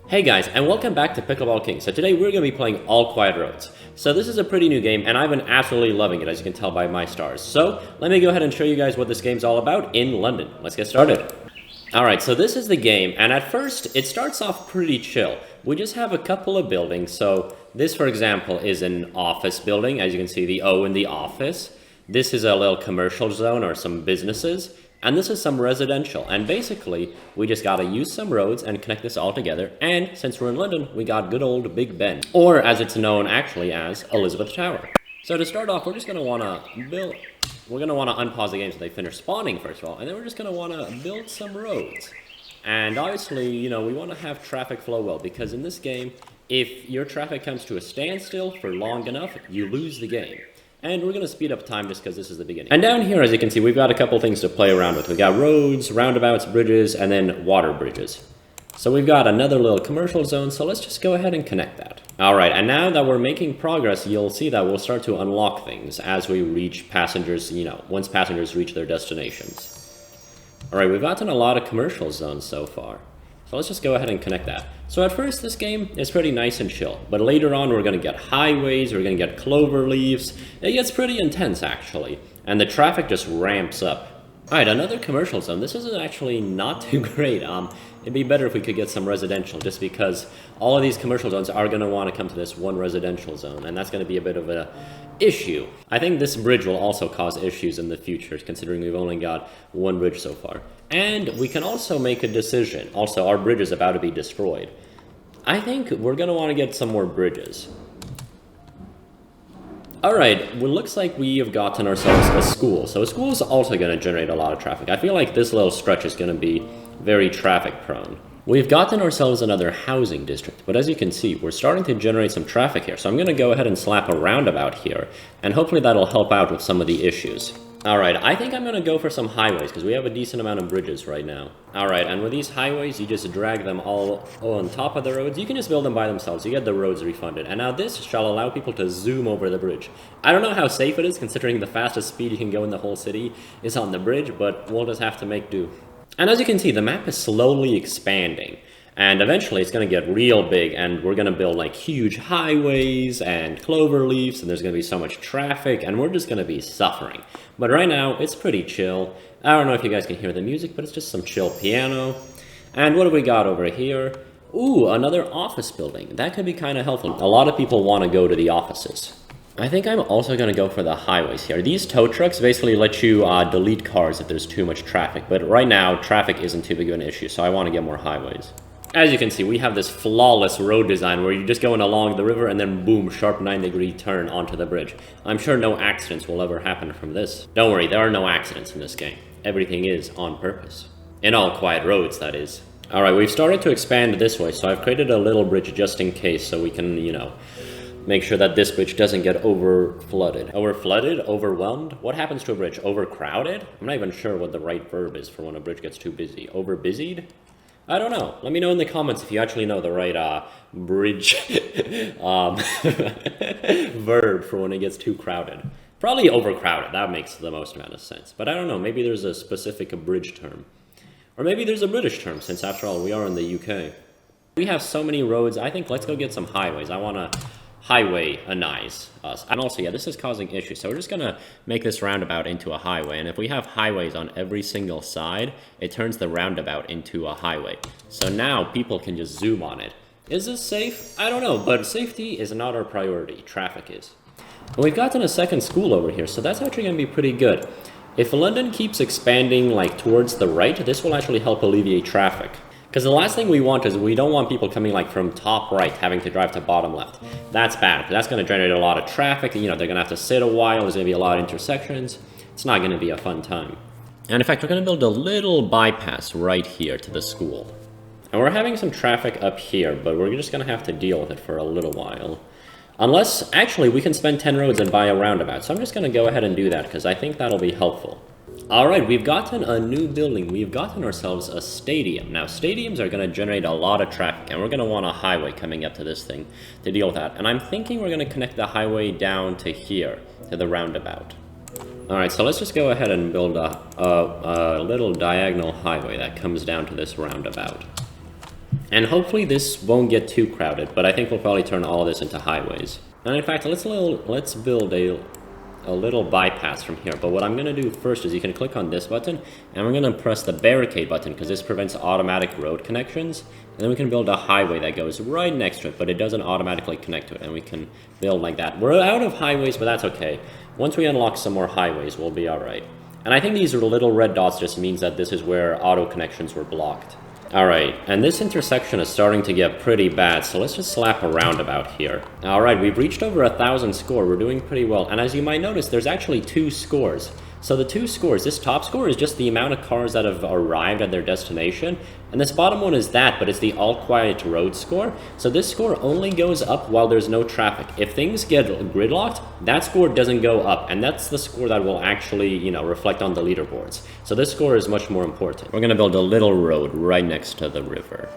Hey guys, and welcome back to Pickleball King. So today we're going to be playing All Quiet Roads. So this is a pretty new game, and I've been absolutely loving it, as you can tell by my stars. So let me go ahead and show you guys what this game's all about in London. Let's get started. Alright, so this is the game, and at first it starts off pretty chill. We just have a couple of buildings. So this, for example, is an office building. As you can see, the O in the office. This is a little commercial zone or some businesses. And this is some residential, and basically, we just gotta use some roads and connect this all together, and since we're in London, we got good old Big Ben, or as it's known actually as Elizabeth Tower. So to start off, we're just gonna wanna unpause the game so they finish spawning first of all, and then we're just gonna wanna build some roads. And obviously, you know, we wanna have traffic flow well, because in this game, if your traffic comes to a standstill for long enough, you lose the game. And we're going to speed up time just because this is the beginning. And down here, as you can see, we've got a couple things to play around with. We've got roads, roundabouts, bridges, and then water bridges. So we've got another little commercial zone, so let's just go ahead and connect that. Alright, and now that we're making progress, you'll see that we'll start to unlock things as we reach passengers, once passengers reach their destinations. Alright, we've gotten a lot of commercial zones so far. So let's just go ahead and connect that. So at first, this game is pretty nice and chill, but later on we're going to get highways, we're going to get clover leaves. It gets pretty intense, actually, and the traffic just ramps up. Alright, another commercial zone. This is actually not too great. It'd be better if we could get some residential, just because all of these commercial zones are going to want to come to this one residential zone, and that's going to be a bit of an issue. I think this bridge will also cause issues in the future, considering we've only got one bridge so far. And we can also make a decision. Also, our bridge is about to be destroyed. I think we're going to want to get some more bridges. Alright, well, looks like we have gotten ourselves a school. So a school is also going to generate a lot of traffic. I feel like this little stretch is going to be very traffic prone. We've gotten ourselves another housing district, but as you can see, we're starting to generate some traffic here. So I'm going to go ahead and slap a roundabout here, and hopefully that'll help out with some of the issues. Alright, I think I'm going to go for some highways, because we have a decent amount of bridges right now. Alright, and with these highways, you just drag them all on top of the roads. You can just build them by themselves. You get the roads refunded. And now this shall allow people to zoom over the bridge. I don't know how safe it is, considering the fastest speed you can go in the whole city is on the bridge, but we'll just have to make do. And as you can see, the map is slowly expanding. And eventually it's going to get real big, and we're going to build like huge highways and clover leaves, and there's going to be so much traffic, and we're just going to be suffering. But right now, it's pretty chill. I don't know if you guys can hear the music, but it's just some chill piano. And what do we got over here? Ooh, another office building. That could be kind of helpful. A lot of people want to go to the offices. I think I'm also going to go for the highways here. These tow trucks basically let you delete cars if there's too much traffic. But right now, traffic isn't too big of an issue, so I want to get more highways. As you can see, we have this flawless road design where you're just going along the river and then boom, sharp 9-degree turn onto the bridge. I'm sure no accidents will ever happen from this. Don't worry, there are no accidents in this game. Everything is on purpose. In All Quiet Roads, that is. Alright, we've started to expand this way, so I've created a little bridge just in case so we can, make sure that this bridge doesn't get over-flooded. Over-flooded? Overwhelmed? What happens to a bridge? Overcrowded? I'm not even sure what the right verb is for when a bridge gets too busy. Over-busied? I don't know. Let me know in the comments if you actually know the right bridge verb for when it gets too crowded. Probably overcrowded. That makes the most amount of sense. But I don't know. Maybe there's a specific bridge term. Or maybe there's a British term, since after all, we are in the UK. We have so many roads. I think let's go get some highways. I want to highway-anize us. And also, yeah, this is causing issues. So we're just going to make this roundabout into a highway. And if we have highways on every single side, it turns the roundabout into a highway. So now people can just zoom on it. Is this safe? I don't know, but safety is not our priority. Traffic is. And we've gotten a second school over here, so that's actually going to be pretty good. If London keeps expanding like towards the right, this will actually help alleviate traffic. Because the last thing we want is we don't want people coming like from top right having to drive to bottom left. That's bad. That's going to generate a lot of traffic. They're going to have to sit a while. There's going to be a lot of intersections. It's not going to be a fun time. And in fact, we're going to build a little bypass right here to the school. And we're having some traffic up here, but we're just going to have to deal with it for a little while. Unless, actually, we can spend 10 roads and buy a roundabout. So I'm just going to go ahead and do that because I think that'll be helpful. Alright, we've gotten a new building. We've gotten ourselves a stadium. Now, stadiums are going to generate a lot of traffic, and we're going to want a highway coming up to this thing to deal with that. And I'm thinking we're going to connect the highway down to here, to the roundabout. Alright, so let's just go ahead and build a little diagonal highway that comes down to this roundabout. And hopefully this won't get too crowded, but I think we'll probably turn all of this into highways. And in fact, let's build a little bypass from here. But what I'm going to do first is you can click on this button, and we're going to press the barricade button because this prevents automatic road connections. And then we can build a highway that goes right next to it, but it doesn't automatically connect to it, and we can build like that. We're out of highways, but that's okay. Once we unlock some more highways, we'll be all right. And I think these little red dots just means that this is where auto connections were blocked. Alright, and this intersection is starting to get pretty bad, so let's just slap a roundabout here. Alright, we've reached over 1,000 score, we're doing pretty well, and as you might notice, there's actually 2 scores. So the 2 scores, this top score is just the amount of cars that have arrived at their destination, and this bottom one is that, but it's the all quiet road score. So this score only goes up while there's no traffic. If things get gridlocked, that score doesn't go up, and that's the score that will actually, you know, reflect on the leaderboards. So this score is much more important. We're gonna build a little road right next to the river.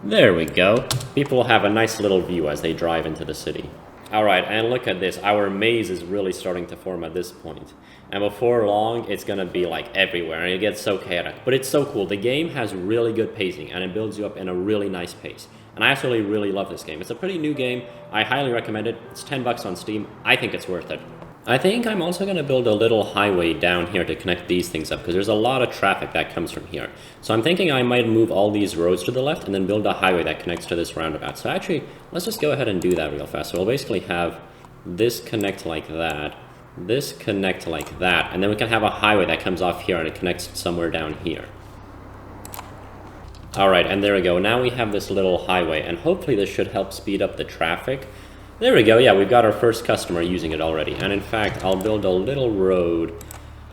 There we go. People will have a nice little view as they drive into the city. Alright, and look at this. Our maze is really starting to form at this point. And before long, it's gonna be like everywhere, and it gets so chaotic. But it's so cool. The game has really good pacing, and it builds you up in a really nice pace. And I actually really love this game. It's a pretty new game. I highly recommend it. It's 10 bucks on Steam. I think it's worth it. I think I'm also going to build a little highway down here to connect these things up, because there's a lot of traffic that comes from here. So I'm thinking I might move all these roads to the left and then build a highway that connects to this roundabout. So actually, let's just go ahead and do that real fast. So we'll basically have this connect like that, this connect like that, and then we can have a highway that comes off here and it connects somewhere down here. Alright, and there we go. Now we have this little highway, and hopefully this should help speed up the traffic. There we go, yeah, we've got our first customer using it already. And in fact, I'll build a little road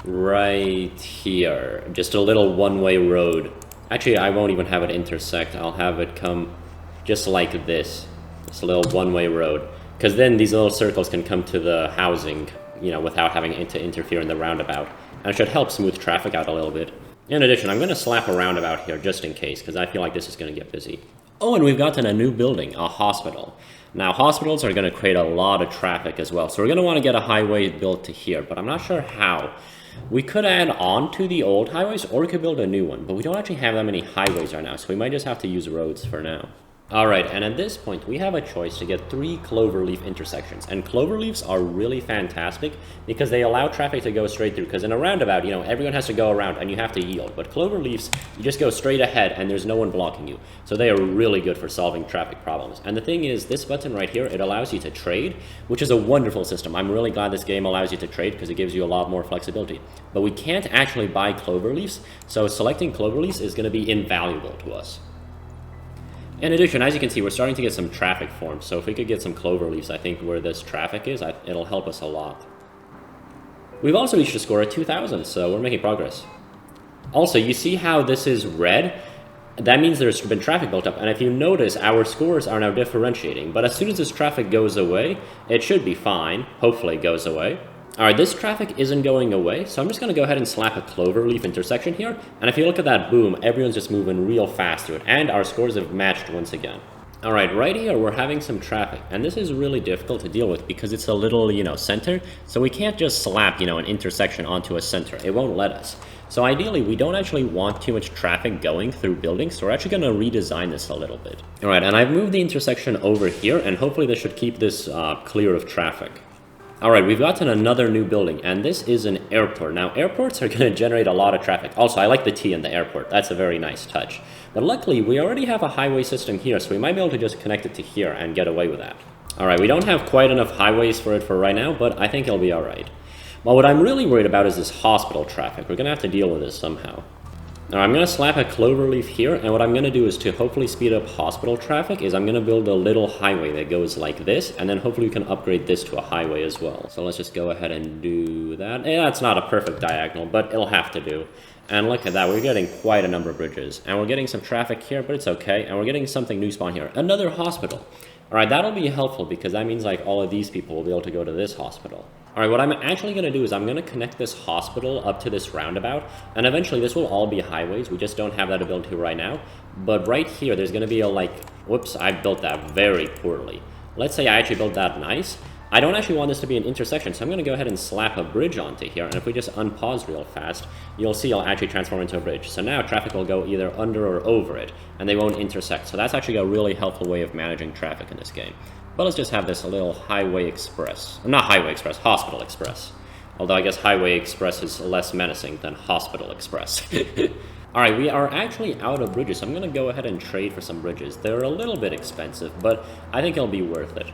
right here. Just a little one-way road. Actually, I won't even have it intersect. I'll have it come just like this. Just a little one-way road. Because then these little circles can come to the housing, you know, without having to interfere in the roundabout. And it should help smooth traffic out a little bit. In addition, I'm going to slap a roundabout here just in case, because I feel like this is going to get busy. Oh, and we've gotten a new building, a hospital. Now, hospitals are going to create a lot of traffic as well, so we're going to want to get a highway built to here, but I'm not sure how. We could add on to the old highways, or we could build a new one, but we don't actually have that many highways right now, so we might just have to use roads for now. Alright, and at this point, we have a choice to get 3 cloverleaf intersections, and cloverleafs are really fantastic because they allow traffic to go straight through, because in a roundabout, you know, everyone has to go around and you have to yield, but cloverleafs, you just go straight ahead and there's no one blocking you, so they are really good for solving traffic problems. And the thing is, this button right here, it allows you to trade, which is a wonderful system. I'm really glad this game allows you to trade because it gives you a lot more flexibility. But we can't actually buy cloverleafs, so selecting cloverleafs is going to be invaluable to us. In addition, as you can see, we're starting to get some traffic formed, so if we could get some cloverleafs, I think where this traffic is, it'll help us a lot. We've also reached a score of 2,000, so we're making progress. Also, you see how this is red? That means there's been traffic built up, and if you notice, our scores are now differentiating, but as soon as this traffic goes away, it should be fine. Hopefully it goes away. Alright, this traffic isn't going away, so I'm just going to go ahead and slap a cloverleaf intersection here, and if you look at that boom, everyone's just moving real fast through it, and our scores have matched once again. Alright, right here we're having some traffic, and this is really difficult to deal with because it's a little, you know, center, so we can't just slap, you know, an intersection onto a center. It won't let us. So ideally, we don't actually want too much traffic going through buildings, so we're actually going to redesign this a little bit. Alright, and I've moved the intersection over here, and hopefully this should keep this clear of traffic. Alright, we've gotten another new building, and this is an airport. Now, airports are going to generate a lot of traffic. Also, I like the T in the airport. That's a very nice touch. But luckily, we already have a highway system here, so we might be able to just connect it to here and get away with that. Alright, we don't have quite enough highways for it for right now, but I think it'll be alright. Well, what I'm really worried about is this hospital traffic. We're going to have to deal with this somehow. Now, I'm going to slap a cloverleaf here, and what I'm going to do is to hopefully speed up hospital traffic is I'm going to build a little highway that goes like this, and then hopefully we can upgrade this to a highway as well. So let's just go ahead and do that. Yeah, that's not a perfect diagonal, but it'll have to do. And look at that, we're getting quite a number of bridges. And we're getting some traffic here, but it's okay. And we're getting something new spawn here. Another hospital. Alright, that'll be helpful because that means like all of these people will be able to go to this hospital. Alright, what I'm actually going to do is I'm going to connect this hospital up to this roundabout, and eventually this will all be highways. We just don't have that ability right now. But right here, there's going to be a like, whoops, I built that very poorly. Let's say I actually built that nice. I don't actually want this to be an intersection, so I'm going to go ahead and slap a bridge onto here, and if we just unpause real fast, you'll see it'll actually transform into a bridge. So now traffic will go either under or over it, and they won't intersect. So that's actually a really helpful way of managing traffic in this game. But let's just have this little Highway Express. Not Highway Express, Hospital Express. Although I guess Highway Express is less menacing than Hospital Express. Alright, we are actually out of bridges, so I'm going to go ahead and trade for some bridges. They're a little bit expensive, but I think it'll be worth it.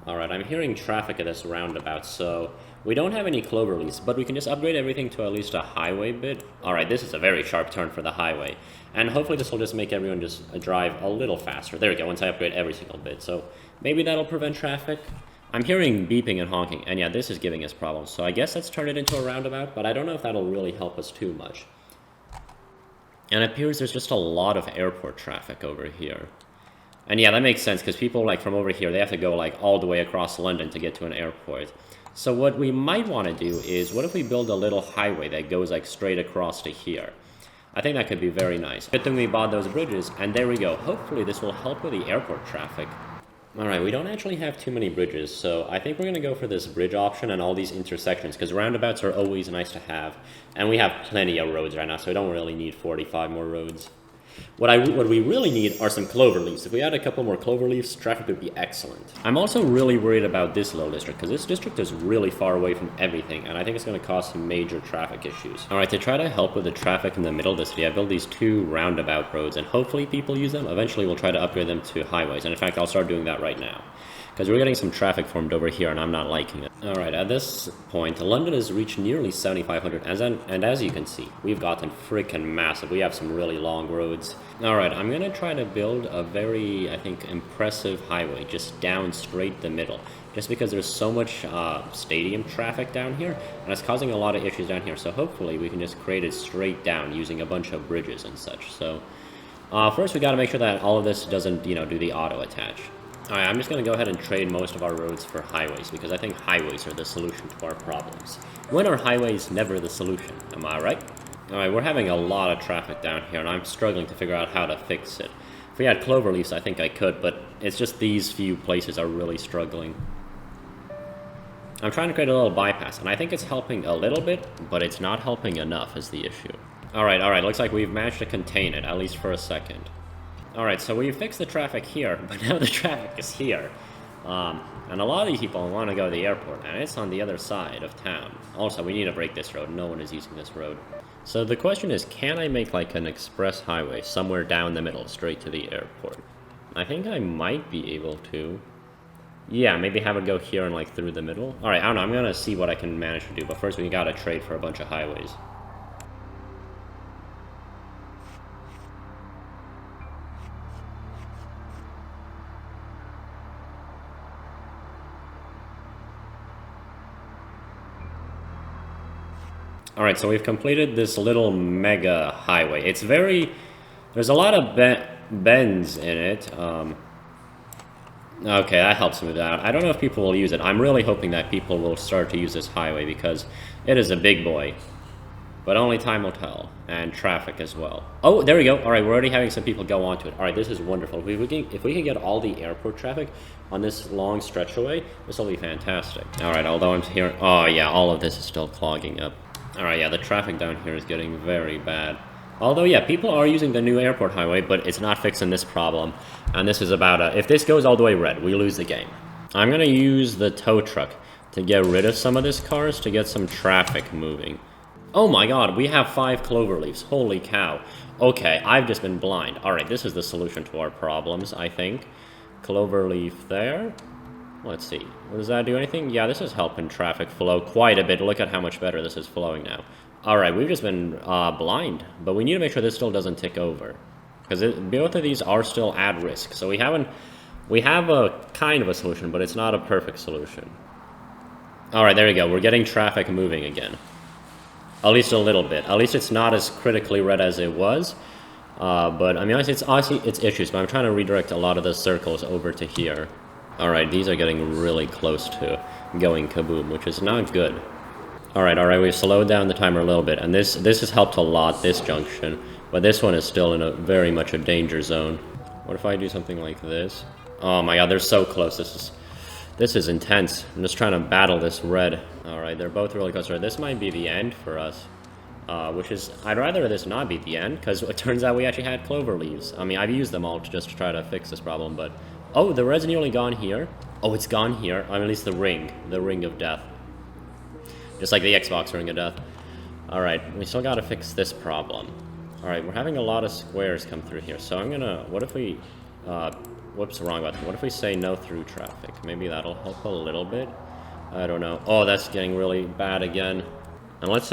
Alright, I'm hearing traffic at this roundabout, so we don't have any cloverleafs, but we can just upgrade everything to at least a highway bit. Alright, this is a very sharp turn for the highway, and hopefully this will just make everyone just drive a little faster. There we go, once I upgrade every single bit, so maybe that'll prevent traffic. I'm hearing beeping and honking, and yeah, this is giving us problems, so I guess let's turn it into a roundabout, but I don't know if that'll really help us too much. And it appears there's just a lot of airport traffic over here. And yeah, that makes sense, because people, like, from over here, they have to go, like, all the way across London to get to an airport. So what we might want to do is, what if we build a little highway that goes, like, straight across to here? I think that could be very nice. Good thing we bought those bridges, and there we go. Hopefully this will help with the airport traffic. Alright, we don't actually have too many bridges, so I think we're going to go for this bridge option and all these intersections, because roundabouts are always nice to have. And we have plenty of roads right now, so we don't really need 45 more roads. What we really need are some cloverleafs. If we had a couple more cloverleafs, traffic would be excellent. I'm also really worried about this little district, because this district is really far away from everything, and I think it's going to cause some major traffic issues. Alright, to try to help with the traffic in the middle of the city, I built these 2 roundabout roads, and hopefully people use them. Eventually we'll try to upgrade them to highways, and in fact I'll start doing that right now. Because we're getting some traffic formed over here, and I'm not liking it. Alright, at this point, London has reached nearly 7,500, and as you can see, we've gotten freaking massive. We have some really long roads. Alright, I'm going to try to build a very, I think, impressive highway, just down straight the middle. Just because there's so much stadium traffic down here, and it's causing a lot of issues down here, so hopefully we can just create it straight down using a bunch of bridges and such. So, first we got to make sure that all of this doesn't, do the auto attach. Alright, I'm just going to go ahead and trade most of our roads for highways, because I think highways are the solution to our problems. When are highways never the solution? Am I right? Alright, we're having a lot of traffic down here, and I'm struggling to figure out how to fix it. If we had cloverleafs, I think I could, but it's just these few places are really struggling. I'm trying to create a little bypass, and I think it's helping a little bit, but it's not helping enough is the issue. Alright, looks like we've managed to contain it, at least for a second. Alright, so we fixed the traffic here, but now the traffic is here. And a lot of these people want to go to the airport, and it's on the other side of town. Also, we need to break this road. No one is using this road. So the question is, can I make like an express highway somewhere down the middle, straight to the airport? I think I might be able to. Yeah, maybe have it go here and like through the middle. Alright, I don't know. I'm going to see what I can manage to do, but first we got to trade for a bunch of highways. Alright, so we've completed this little mega highway. It's very... There's a lot of bends in it. Okay, that helps me with that. I don't know if people will use it. I'm really hoping that people will start to use this highway because it is a big boy. But only time will tell. And traffic as well. Oh, there we go. Alright, we're already having some people go onto it. Alright, this is wonderful. If we can get all the airport traffic on this long stretch away, this will be fantastic. Alright, although I'm hearing... Oh yeah, all of this is still clogging up. Alright, yeah, the traffic down here is getting very bad. Although, yeah, people are using the new airport highway, but it's not fixing this problem. And this is about if this goes all the way red, we lose the game. I'm going to use the tow truck to get rid of some of these cars to get some traffic moving. Oh my god, we have 5 cloverleafs. Holy cow. Okay, I've just been blind. Alright, this is the solution to our problems, I think. Cloverleaf there. Let's see. Does that do anything? Yeah, this is helping traffic flow quite a bit. Look at how much better this is flowing now. Alright, we've just been blind. But we need to make sure this still doesn't tick over. Because both of these are still at risk. So we have a kind of a solution, but it's not a perfect solution. Alright, there we go. We're getting traffic moving again. At least a little bit. At least it's not as critically red as it was. But, I mean, it's honestly, it's issues. But I'm trying to redirect a lot of the circles over to here. Alright, these are getting really close to going kaboom, which is not good. Alright, we've slowed down the timer a little bit, and this has helped a lot, this junction, but this one is still in a very much a danger zone. What if I do something like this? Oh my god, they're so close, This is intense. I'm just trying to battle this red. Alright, they're both really close. Right, this might be the end for us. Which is, I'd rather this not be the end, because it turns out we actually had clover leaves. I mean, I've used them all to just try to fix this problem, but... Oh, the red's nearly gone here. Oh, it's gone here. Or at least the ring of death. Just like the Xbox ring of death. Alright, we still gotta fix this problem. Alright, we're having a lot of squares come through here, so I'm gonna... What if we... whoops, wrong button. What if we say no through traffic? Maybe that'll help a little bit. I don't know. Oh, that's getting really bad again. And let's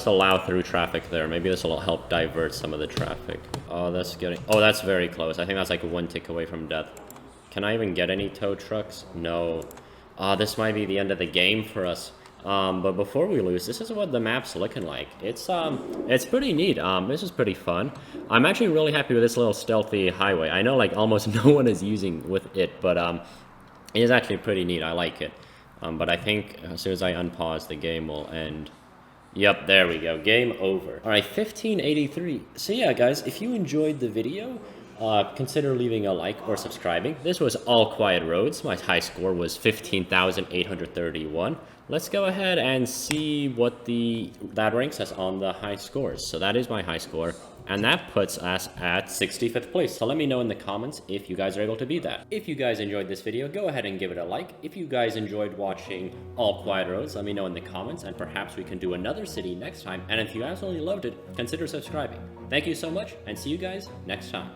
allow through traffic there. Maybe this will help divert some of the traffic. Oh, that's very close. I think that's like one tick away from death. Can I even get any tow trucks? No. This might be the end of the game for us. But before we lose, this is what the map's looking like. It's pretty neat. This is pretty fun. I'm actually really happy with this little stealthy highway. I know like almost no one is using with it, but it is actually pretty neat. I like it. But I think as soon as I unpause, the game will end. Yep, there we go. Game over. All right, 1583. So yeah, guys, if you enjoyed the video, consider leaving a like or subscribing. This was All Quiet Roads. My high score was 15,831. Let's go ahead and see what that ranks us on the high scores. So that is my high score, and that puts us at 65th place. So let me know in the comments if you guys are able to beat that. If you guys enjoyed this video, go ahead and give it a like. If you guys enjoyed watching All Quiet Roads, let me know in the comments, and perhaps we can do another city next time. And if you absolutely loved it, consider subscribing. Thank you so much, and see you guys next time.